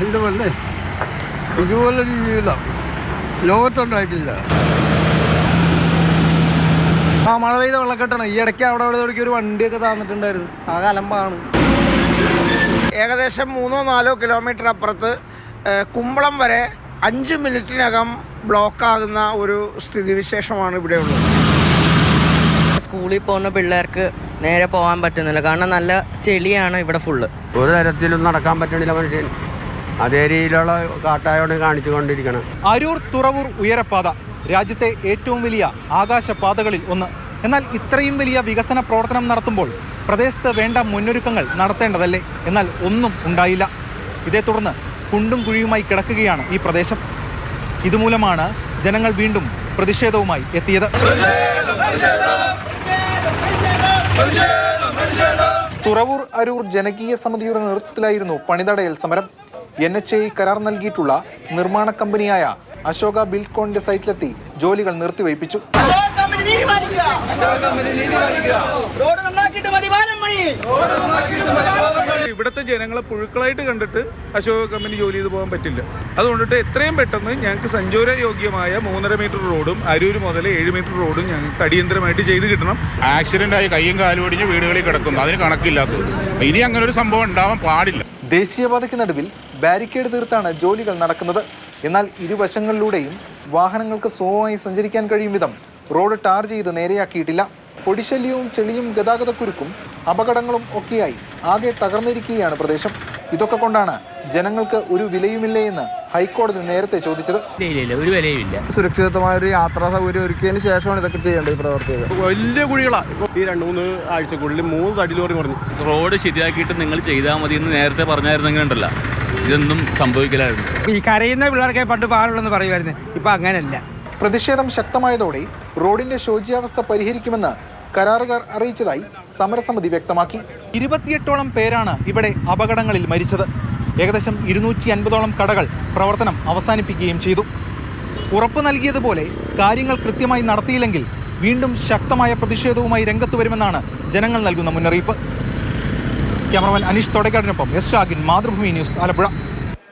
എൻ്റെ പോലെ ഇതുപോലൊരു ജീവിതം ലോകത്തുണ്ടായിട്ടില്ല. മഴ പെയ്ത വെള്ളക്കെട്ടാണ്. ഈ ഇടയ്ക്ക് അവിടെ ഒരു വണ്ടിയൊക്കെ താന്നിട്ടുണ്ടായിരുന്നു. ആ കലമ്പാണ്. ഏകദേശം 3-4 കിലോമീറ്റർ അപ്പുറത്ത് കുമ്പളം വരെ 5 മിനിറ്റിനകം ബ്ലോക്കാകുന്ന ഒരു സ്ഥിതിവിശേഷമാണ് ഇവിടെയുള്ളത്. സ്കൂളിൽ പോകുന്ന പിള്ളേർക്ക് നേരെ പോകാൻ പറ്റുന്നില്ല. കാരണം നല്ല ചെളിയാണ് ഇവിടെ ഫുള്ള്. ഒരു തരത്തിലും നടക്കാൻ പറ്റണില്ല മനുഷ്യൻ. അതേ രീതിയിലുള്ള കാട്ടായോട് കാണിച്ചുകൊണ്ടിരിക്കണം. അരൂർ തുറവൂർ ഉയരപ്പാത രാജ്യത്തെ ഏറ്റവും വലിയ ആകാശപാതകളിൽ ഒന്ന്. എന്നാൽ ഇത്രയും വലിയ വികസന പ്രവർത്തനം നടത്തുമ്പോൾ പ്രദേശത്ത് വേണ്ട മുന്നൊരുക്കങ്ങൾ നടത്തേണ്ടതല്ലേ? എന്നാൽ ഒന്നും ഉണ്ടായില്ല. ഇതേ തുടർന്ന് കുണ്ടും കുഴിയുമായി കിടക്കുകയാണ് ഈ പ്രദേശം. ഇതുമൂലമാണ് ജനങ്ങൾ വീണ്ടും പ്രതിഷേധവുമായി എത്തിയത്. തുറവൂർ അരൂർ ജനകീയ സമിതിയുടെ നേതൃത്വത്തിലായിരുന്നു പണിതടയൽ സമരം. NHAI കരാർ നൽകിയിട്ടുള്ള നിർമ്മാണ കമ്പനിയായ അശോക ബിൽഡ്കോണിന്റെ സൈറ്റിലെത്തി ജോലികൾ നിർത്തിവയ്പ്പിച്ചു. ഇവിടുത്തെ ജനങ്ങളെ പുഴുക്കളായിട്ട് കണ്ടിട്ട് അശോക കമ്പനി ജോലി ചെയ്ത് പോകാൻ പറ്റില്ല. അതുകൊണ്ടിട്ട് എത്രയും പെട്ടെന്ന് ഞങ്ങൾക്ക് സഞ്ചാര യോഗ്യമായ 3.5 മീറ്റർ റോഡും അരൂർ മുതൽ 7 മീറ്റർ റോഡും ഞങ്ങൾക്ക് അടിയന്തരമായിട്ട് ചെയ്ത് കിട്ടണം. ആക്സിഡന്റ് ആയി കയ്യും കാലും ഒടിഞ്ഞ് വീടുകളിൽ കിടക്കുന്നു. അതിന് കണക്കില്ലാത്തത്. ഇനി അങ്ങനെ ഒരു സംഭവം ഉണ്ടാവാൻ പാടില്ല. ദേശീയപാതയ്ക്ക് നടുവിൽ ബാരിക്കേഡ് തീർത്താണ് ജോലികൾ നടക്കുന്നത്. എന്നാൽ ഇരുവശങ്ങളിലൂടെയും വാഹനങ്ങൾക്ക് സുഗമമായി സഞ്ചരിക്കാൻ കഴിയും വിധം റോഡ് ടാർ ചെയ്ത് നേരെയാക്കിയിട്ടില്ല. പൊടിശല്യവും ചെളിയും ഗതാഗതക്കുരുക്കും അപകടങ്ങളും ഒക്കെയായി ആകെ തകർന്നിരിക്കുകയാണ് പ്രദേശം. ഇതൊക്കെ കൊണ്ടാണ് ജനങ്ങൾക്ക് ഒരു വിലയുമില്ലേ എന്ന് ഹൈക്കോടതി നേരത്തെ ചോദിച്ചത്. ഒരു വിലയുമില്ല. സുരക്ഷിതമായ ഒരു യാത്രാ സൗകര്യം ഒരുക്കിയതിന് ശേഷമാണ് ഇതൊക്കെ ചെയ്യേണ്ടത്. പ്രവർത്തികൾ വലിയ കുഴികളാണ്. ഇപ്പോൾ ഈ 2-3 ആഴ്ചക്കുള്ളിൽ 3 തടി ലോറി പറഞ്ഞു. റോഡ് ശരിയാക്കിയിട്ട് നിങ്ങൾ ചെയ്താൽ മതി എന്ന് നേരത്തെ പറഞ്ഞായിരുന്നെങ്കിൽ ഉണ്ടല്ലോ ഇതൊന്നും സംഭവിക്കില്ലായിരുന്നു. ഈ കരയുന്ന പിള്ളേർക്കെ പണ്ട് പാടുള്ളെന്ന് പറയുമായിരുന്നു. ഇപ്പം അങ്ങനെയല്ല. പ്രതിഷേധം ശക്തമായതോടെ റോഡിന്റെ ശോച്യാവസ്ഥ പരിഹരിക്കുമെന്ന് കരാറുകാർ അറിയിച്ചതായി സമരസമിതി വ്യക്തമാക്കി. 28ഓളം പേരാണ് ഇവിടെ അപകടങ്ങളിൽ മരിച്ചത്. ഏകദേശം 250ഓളം കടകൾ പ്രവർത്തനം അവസാനിപ്പിക്കുകയും ചെയ്തു. ഉറപ്പ് നൽകിയതുപോലെ കാര്യങ്ങൾ കൃത്യമായി നടത്തിയില്ലെങ്കിൽ വീണ്ടും ശക്തമായ പ്രതിഷേധവുമായി രംഗത്തു വരുമെന്നാണ് ജനങ്ങൾ നൽകുന്ന മുന്നറിയിപ്പ്. ക്യാമറമാൻ അനീഷ് തോടക്കാടിനൊപ്പം എസ് ഷാഗിൻ, മാതൃഭൂമി ന്യൂസ്, ആലപ്പുഴ.